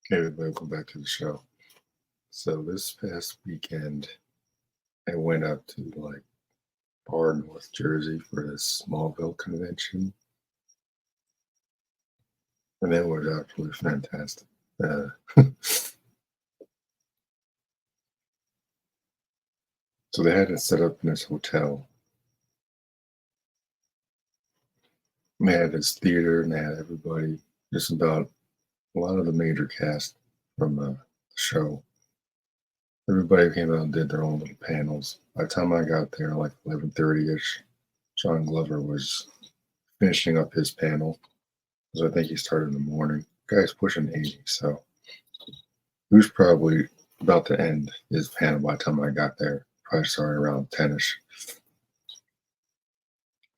Hey, everybody, welcome back to the show. So this past weekend, I went up to Bar North Jersey for this Smallville convention, and it was absolutely fantastic. Uh, so they had it set up in this hotel. And they had this theater, and they had everybody, just about a lot of the major cast from the show. Everybody came out and did their own little panels. By the time I got there, like 11:30ish, John Glover was finishing up his panel. So I think he started in the morning. Guy's pushing 80, so he was probably about to end his panel by the time I got there. Probably started around 10ish.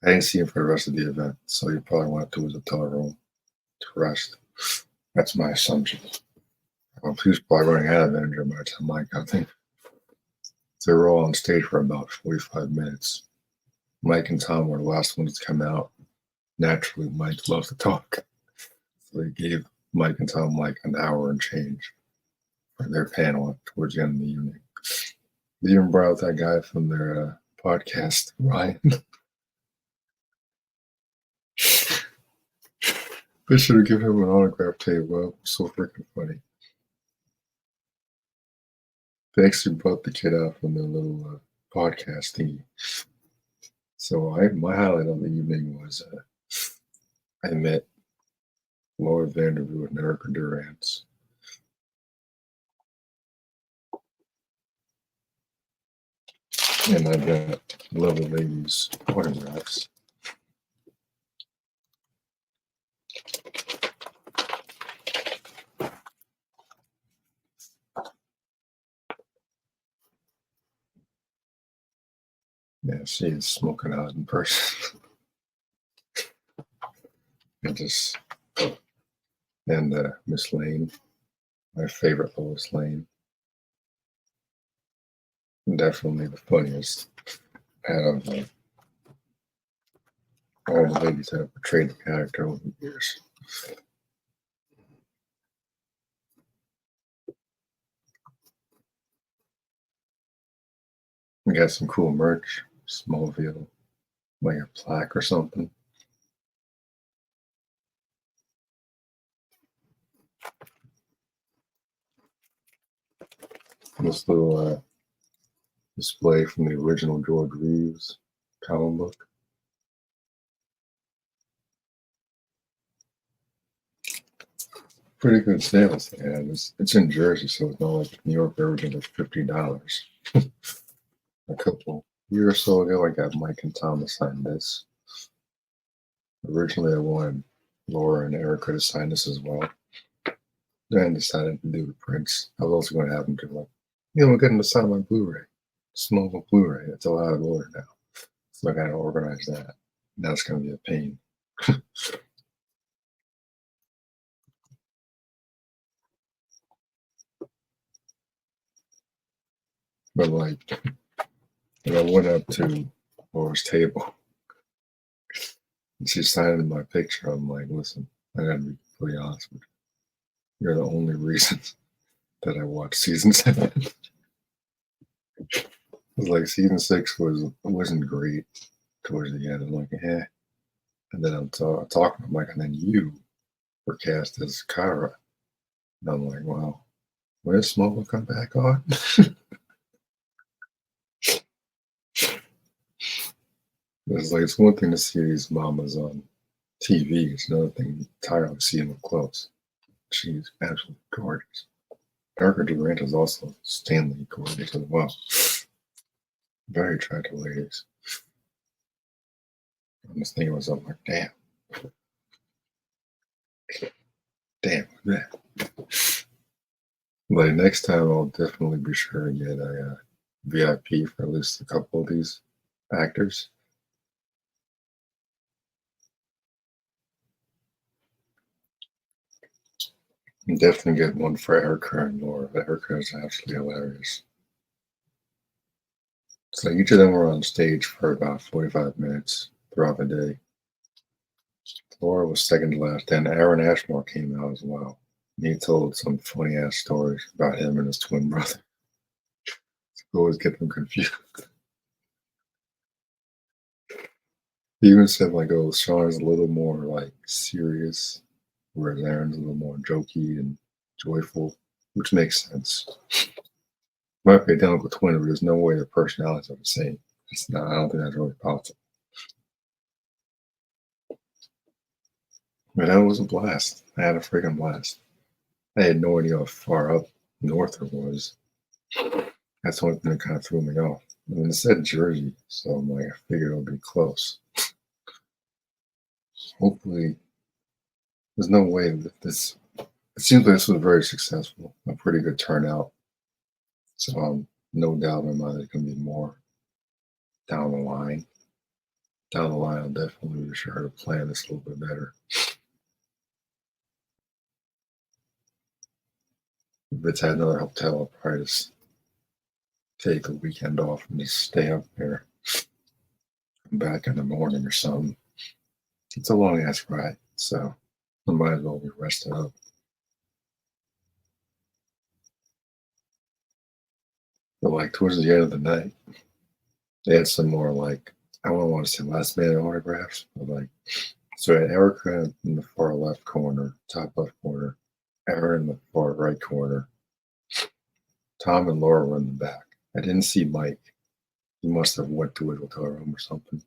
I didn't see him for the rest of the event, so he probably went to his hotel room to rest. That's my assumption. He was probably running out of energy by the time I got there. They were all on stage for about 45 minutes. Mike and Tom were the last ones to come out. Naturally, Mike loves to talk. So they gave Mike and Tom like an hour and change for their panel towards the end of the evening. They even brought out that guy from their podcast, Ryan. They should have given him an autograph table. So freaking funny. They actually brought the kid out from their little podcast thingy. So my highlight of the evening was I met Laura Vandervoort and Erica Durance. And I got lovely ladies' autographs. Yeah, she is smoking out in person. And Miss Lane, my favorite Lois Lane. Definitely the funniest out of all the ladies that have portrayed the character over the years. We got some cool merch, Smallville, like a plaque or something. This little display from the original George Reeves comic book. Pretty good sales. Yeah, it's in Jersey, so it's not like New York everything is $50. A couple years or so ago, I got Mike and Tom to sign this. Originally, I wanted Laura and Erica to sign this as well. Then I decided to do the prints. I was also going to have them do we're getting to sign my Blu-ray, Smallville Blu-ray. It's a lot of order now, so I got to organize that. That's going to be a pain. But when I went up to Laura's table, and she signed my picture. I'm like, listen, I gotta be pretty honest with you. You're the only reason that I watched season 7. It was like season 6 wasn't great towards the end. I'm like, eh. And then I'm talking. I'm like, and then you were cast as Kara. And I'm like, wow, when does Smallville come back on? It's one thing to see these mamas on TV. It's another thing entirely to see them up close. She's absolutely gorgeous. Erica Durant is also Stanley gorgeous as well. Very attractive ladies. I'm just thinking to myself, like, damn, that. But next time, I'll definitely be sure to get a VIP for at least a couple of these actors. And definitely get one for Erica and Laura. Erica is absolutely hilarious. So each of them were on stage for about 45 minutes throughout the day. Laura was second to last, and Aaron Ashmore came out as well. He told some funny ass stories about him and his twin brother. I always get them confused. He even said like, "Oh, Sean is a little more like serious, whereas Aaron's a little more jokey and joyful," which makes sense. Might be identical twin, but there's no way their personalities are the same. It's not. I don't think that's really possible. But that was a blast. I had a freaking blast. I had no idea how far up north it was. That's the only thing that kind of threw me off. I mean, it said Jersey, so I'm like, I figured it would be close. Hopefully, there's no way that this. It seems like this was very successful, a pretty good turnout. So, no doubt in my mind there's going to be more down the line. Down the line, I'll definitely be sure to plan this a little bit better. If it's at another hotel, I'll probably just take a weekend off and just stay up there. Come back in the morning or something. It's a long ass ride, so I might as well be rested up. But like towards the end of the night, they had some more like I don't want to say last minute autographs, but like so I had Erica in the far left corner, top left corner, Aaron in the far right corner, Tom and Laura were in the back. I didn't see Mike. He must have went to his hotel room or something.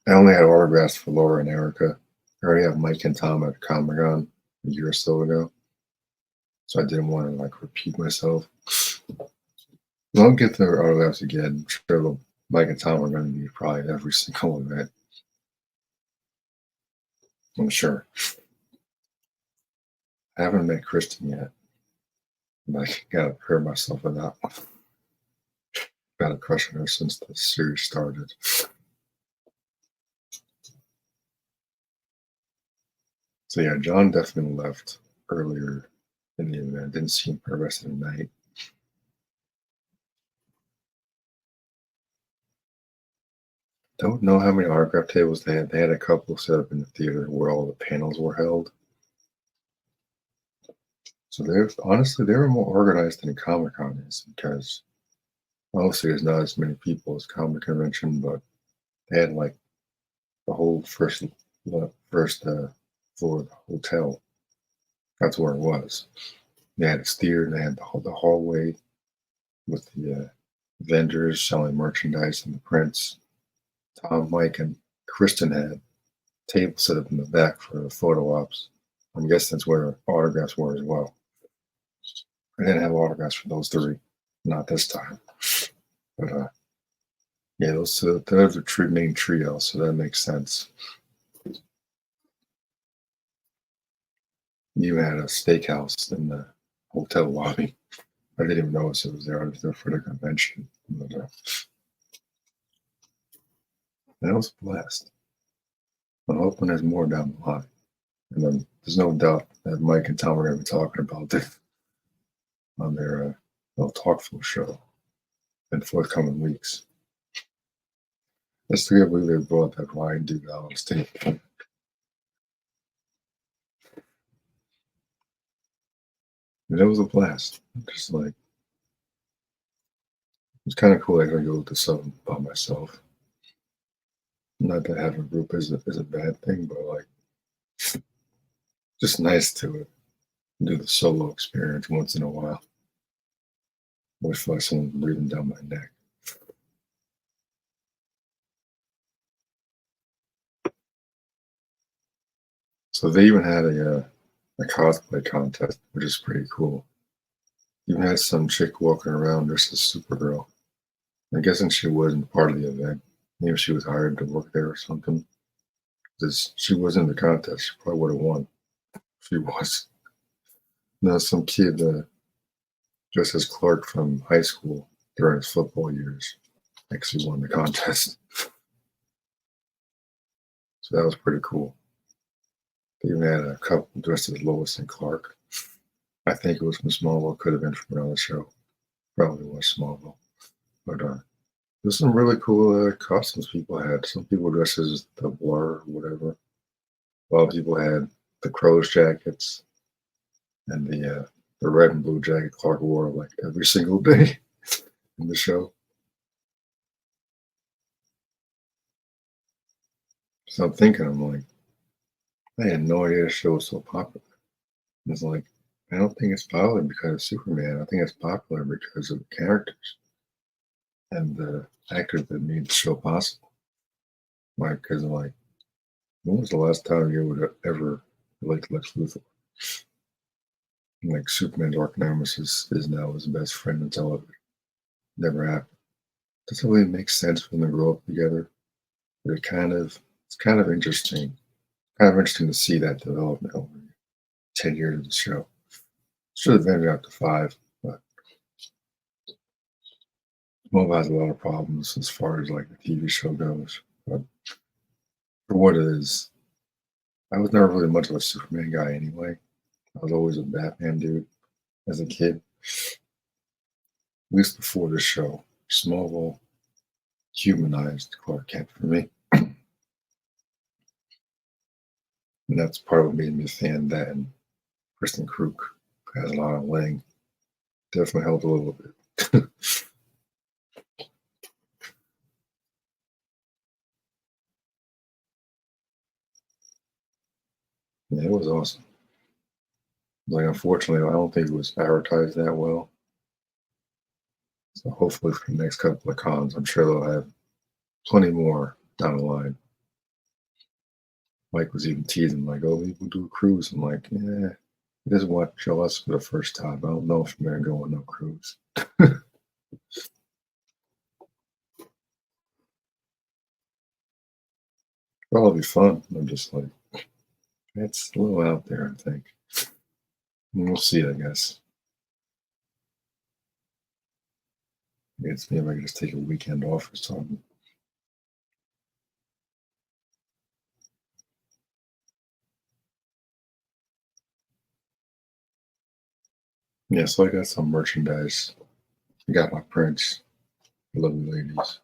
I only had autographs for Laura and Erica. I already have Mike and Tom at Comic Con a year or so ago, so I didn't want to like repeat myself. I'll get their autographs again. I'm sure Mike and Tom are going to be probably at every single event. I'm sure. I haven't met Kristen yet. I gotta prepare myself for that one. Got a crush on her since the series started. So yeah, John definitely left earlier in the event. Didn't see him for the rest of the night. Don't know how many autograph tables they had. They had a couple set up in the theater where all the panels were held. So they're honestly they were more organized than Comic Con is because obviously there's not as many people as Comic Convention, but they had like the whole first floor of the hotel. That's where it was. They had a theater and they had the hallway with the vendors selling merchandise and the prints. Tom, Mike, and Kristen had tables set up in the back for the photo ops. I'm guessing that's where autographs were as well. I didn't have autographs for those three, not this time. But yeah, those are the main trio, so that makes sense. You had a steakhouse in the hotel lobby. I didn't even notice it was there. I was there for the convention. But, that was a blast. I'm hoping there's more down the line. And then there's no doubt that Mike and Tom are going to be talking about this on their little talk show in forthcoming weeks. Let's forget we they brought that Ryan dude out on stage. And it was a blast. Just like it's kind of cool. I can go to something by myself. Not that having a group is a bad thing, but like just nice to do the solo experience once in a while. I wish like someone breathing down my neck. So they even had a cosplay contest, which is pretty cool. Even had some chick walking around dressed as Supergirl. I'm guessing she wasn't part of the event. Maybe she was hired to work there or something. Because she was in the contest, she probably would have won. She was. Now some kid dressed as Clark from high school during his football years actually won the contest. So that was pretty cool. They even had a couple dressed as Lois and Clark. I think it was from Smallville, could have been from another show. Probably was Smallville. But there's some really cool costumes people had. Some people dressed as the Blur or whatever. A lot of people had the crow's jackets and the red and blue jacket Clark wore like every single day in the show. So I'm thinking, I'm like, I had no idea the show was so popular. And it's like, I don't think it's popular because of Superman. I think it's popular because of the characters and the actors that made the show possible. Like, because like, when was the last time you would have ever liked Lex Luthor? Like Superman's arch nemesis is now his best friend in television. Never happened. Doesn't really make sense for them to grow up together. But it's kind of interesting. Kind of interesting to see that development over 10 years of the show. Should have ended after five, but Smallville has a lot of problems as far as like the TV show goes. But for what it is, I was never really much of a Superman guy anyway. I was always a Batman dude as a kid, at least before the show. Smallville humanized Clark Kent for me. And that's part of what made me a fan. That and Kristen Krug has a lot of Lang. Definitely helped a little bit. Yeah, it was awesome. Like, unfortunately, I don't think it was advertised that well. So hopefully for the next couple of cons, I'm sure they'll have plenty more down the line. Mike was even teasing, like, oh, maybe we'll do a cruise. I'm like, yeah, he doesn't want to show us for the first time. I don't know if I'm going to go on no cruise. Probably fun. I'm just like, it's a little out there, I think. And we'll see, I guess. Maybe I can just take a weekend off or something. Yeah, so I got some merchandise. I got my prints. Lovely ladies.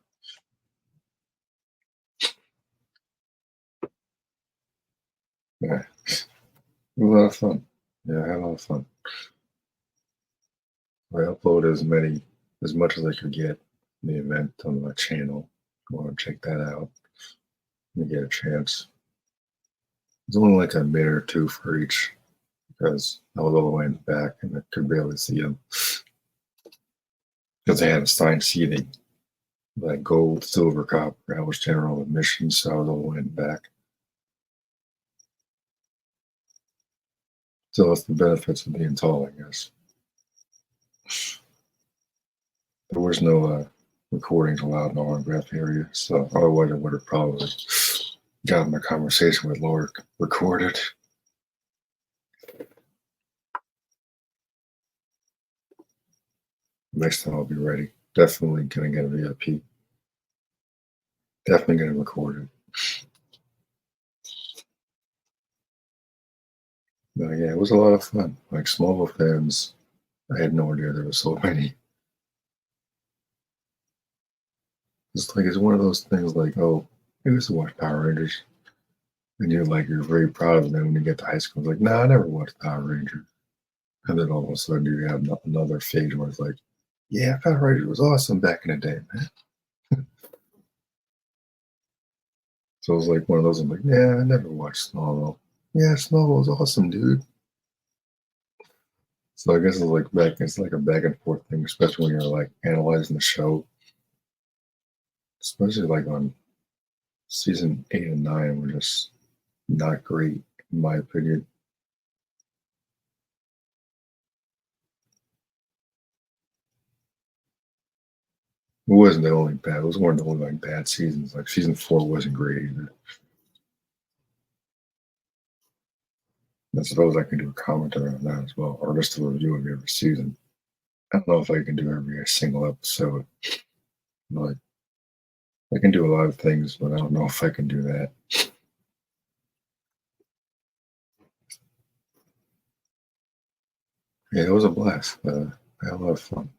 Yeah, it was a lot of fun. Yeah, I had a lot of fun. I uploaded as much as I could get in the event on my channel. If you want to check that out when you get a chance. It's only like a minute or two for each because I was all the way in the back and I could barely see them because they had assigned seating, like gold, silver, copper. I was general admission, so I was all the way in the back. So that's the benefits of being tall, I guess. There was no recordings allowed in the autograph area, so otherwise I would have probably gotten my conversation with Laura recorded. Next time I'll be ready. Definitely gonna get a VIP. Definitely gonna record it. But yeah, it was a lot of fun. Like Smallville fans, I had no idea there were so many. It's like it's one of those things like, oh, I used to watch Power Rangers. And you're very proud of them when you get to high school. It's like, nah, I never watched Power Rangers. And then all of a sudden you have another phase where it's like, yeah, Power Rangers was awesome back in the day, man. So it was like one of those, I'm like, yeah, I never watched Smallville. Yeah, Smallville was awesome, dude. So I guess it's like a back and forth thing, especially when you're like analyzing the show, especially like on season 8 and 9 were just not great in my opinion. It wasn't the only bad. It was one of the only like bad seasons. Like season 4 wasn't great either. I suppose I can do a commentary on that as well, or just a review of every season. I don't know if I can do every single episode. Like I can do a lot of things, but I don't know if I can do that. Yeah, it was a blast. I had a lot of fun.